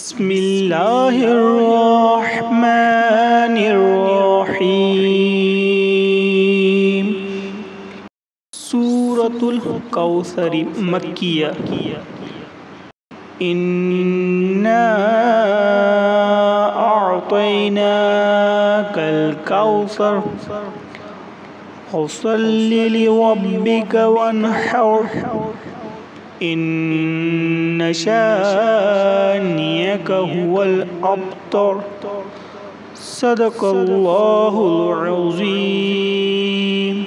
बिस्मिल्लाहिर्रहमानिर्रहीम। सूरतुल कौसर मक्किया। इन्ना अअतैनाकल कौसर फसल्लि लिरब्बिका वन्हर इन्न शानिअका हुवल अब्तर। सदक़ल्लाहुल अज़ीम।